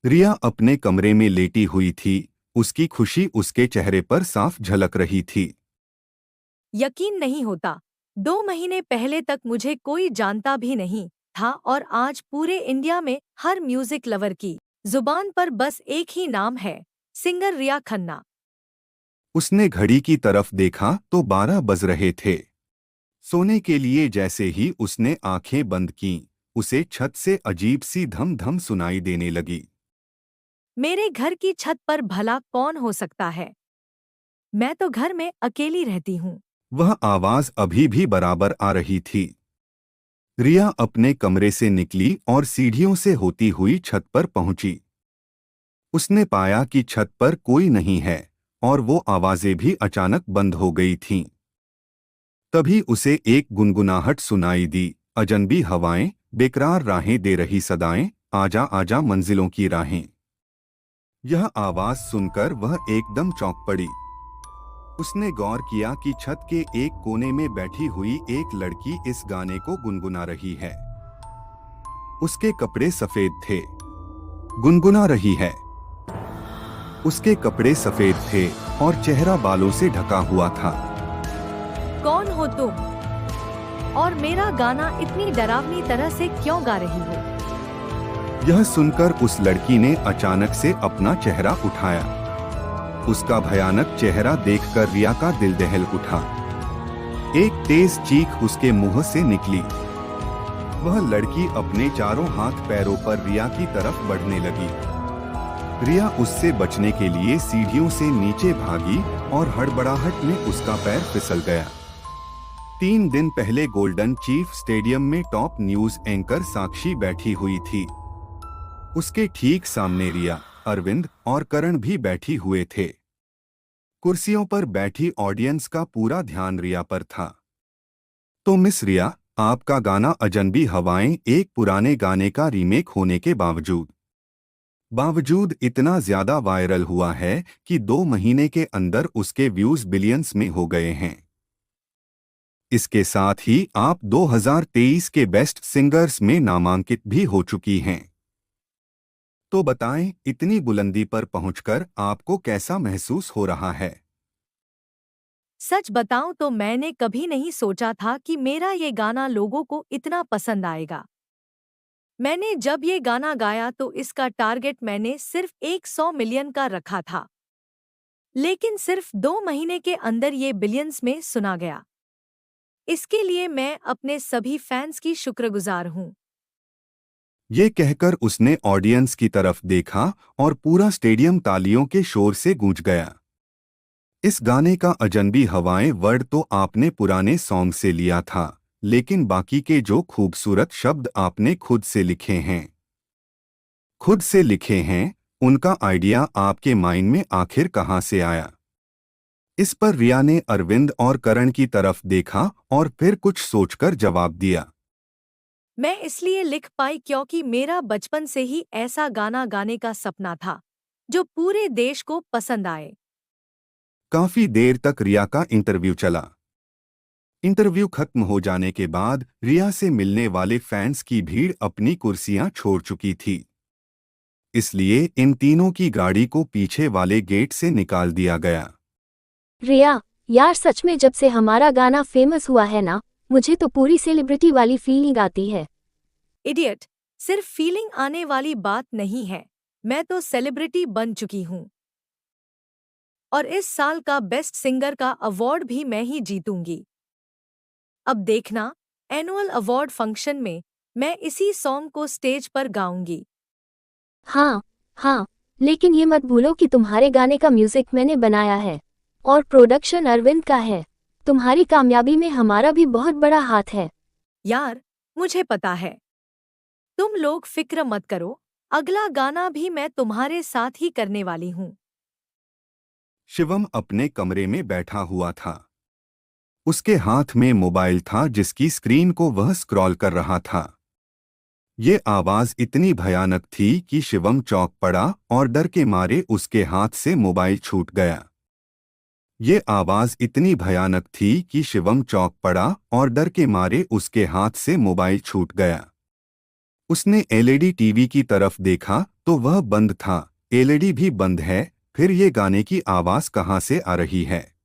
रिया अपने कमरे में लेटी हुई थी। उसकी खुशी उसके चेहरे पर साफ झलक रही थी। यकीन नहीं होता। 2 महीने पहले तक मुझे कोई जानता भी नहीं था और आज पूरे इंडिया में हर म्यूजिक लवर की जुबान पर बस एक ही नाम है, सिंगर रिया खन्ना। उसने घड़ी की तरफ देखा तो 12 बज रहे थे। सोने के लिए जैसे ही उसने आंखें बंद कीं, उसे छत से अजीब सी धम धम सुनाई देने लगी। मेरे घर की छत पर भला कौन हो सकता है? मैं तो घर में अकेली रहती हूँ। वह आवाज अभी भी बराबर आ रही थी। रिया अपने कमरे से निकली और सीढ़ियों से होती हुई छत पर पहुंची। उसने पाया कि छत पर कोई नहीं है और वो आवाजें भी अचानक बंद हो गई थीं। तभी उसे एक गुनगुनाहट सुनाई दी। अजनबी हवाएं, बेकरार राहें दे रही सदाएं, आजा आजा मंजिलों की राहें। यह आवाज सुनकर वह एकदम चौंक पड़ी। उसने गौर किया कि छत के एक कोने में बैठी हुई एक लड़की इस गाने को गुनगुना रही है। उसके कपड़े सफेद थे। गुनगुना रही है। उसके कपड़े सफेद थे और चेहरा बालों से ढका हुआ था। कौन हो तुम? और मेरा गाना इतनी डरावनी तरह से क्यों गा रही हो? यह सुनकर उस लड़की ने अचानक से अपना चेहरा उठाया। उसका भयानक चेहरा देखकर रिया का दिल दहल उठा। एक तेज चीख उसके मुंह से निकली। वह लड़की अपने चारों हाथ पैरों पर रिया की तरफ बढ़ने लगी। रिया उससे बचने के लिए सीढ़ियों से नीचे भागी और हड़बड़ाहट में उसका पैर फिसल गया। 3 दिन पहले गोल्डन चीफ स्टेडियम में टॉप न्यूज एंकर साक्षी बैठी हुई थी। उसके ठीक सामने रिया, अरविंद और करण भी बैठी हुए थे। कुर्सियों पर बैठी ऑडियंस का पूरा ध्यान रिया पर था। तो मिस रिया, आपका गाना अजनबी हवाएं एक पुराने गाने का रीमेक होने के बावजूद इतना ज्यादा वायरल हुआ है कि 2 महीने के अंदर उसके व्यूज बिलियंस में हो गए हैं। इसके साथ ही आप 2023 के बेस्ट सिंगर्स में नामांकित भी हो चुकी हैं। तो बताएं, इतनी बुलंदी पर पहुंचकर आपको कैसा महसूस हो रहा है? सच बताऊं तो मैंने कभी नहीं सोचा था कि मेरा ये गाना लोगों को इतना पसंद आएगा। मैंने जब ये गाना गाया तो इसका टारगेट मैंने सिर्फ 100 मिलियन का रखा था। लेकिन सिर्फ 2 महीने के अंदर ये बिलियंस में सुना गया। इसके लिए मैं अपने सभी फैंस की शुक्रगुजार हूँ। ये कहकर उसने ऑडियंस की तरफ देखा और पूरा स्टेडियम तालियों के शोर से गूंज गया। इस गाने का अजनबी हवाएं वर्ड तो आपने पुराने सॉन्ग से लिया था, लेकिन बाकी के जो खूबसूरत शब्द आपने खुद से लिखे हैं, उनका आइडिया आपके माइंड में आखिर कहाँ से आया? इस पर रिया ने अरविंद और करण की तरफ देखा और फिर कुछ सोचकर जवाब दिया। मैं इसलिए लिख पाई क्योंकि मेरा बचपन से ही ऐसा गाना गाने का सपना था जो पूरे देश को पसंद आए। काफी देर तक रिया का इंटरव्यू चला। इंटरव्यू खत्म हो जाने के बाद रिया से मिलने वाले फैंस की भीड़ अपनी कुर्सियां छोड़ चुकी थी। इसलिए इन तीनों की गाड़ी को पीछे वाले गेट से निकाल दिया गया। रिया, यार सच में जब से हमारा गाना फेमस हुआ है ना, मुझे तो पूरी सेलिब्रिटी वाली फीलिंग आती है। इडियट, सिर्फ फीलिंग आने वाली बात नहीं है, मैं तो सेलिब्रिटी बन चुकी हूँ। और इस साल का बेस्ट सिंगर का अवार्ड भी मैं ही जीतूंगी। अब देखना, एनुअल अवार्ड फंक्शन में मैं इसी सॉन्ग को स्टेज पर गाऊंगी। हाँ, हाँ, लेकिन ये मत भूलो कि तुम्हारे गाने का म्यूजिक मैंने बनाया है और प्रोडक्शन अरविंद का है। तुम्हारी कामयाबी में हमारा भी बहुत बड़ा हाथ है। यार, मुझे पता है। तुम लोग फिक्र मत करो, अगला गाना भी मैं तुम्हारे साथ ही करने वाली हूँ। शिवम अपने कमरे में बैठा हुआ था। उसके हाथ में मोबाइल था जिसकी स्क्रीन को वह स्क्रॉल कर रहा था। ये आवाज इतनी भयानक थी कि शिवम चौंक पड़ा और डर के मारे उसके हाथ से मोबाइल छूट गया। ये आवाज इतनी भयानक थी कि शिवम चौंक पड़ा और डर के मारे उसके हाथ से मोबाइल छूट गया। उसने एलईडी टीवी की तरफ देखा तो वह बंद था। एलईडी भी बंद है, फिर ये गाने की आवाज कहाँ से आ रही है?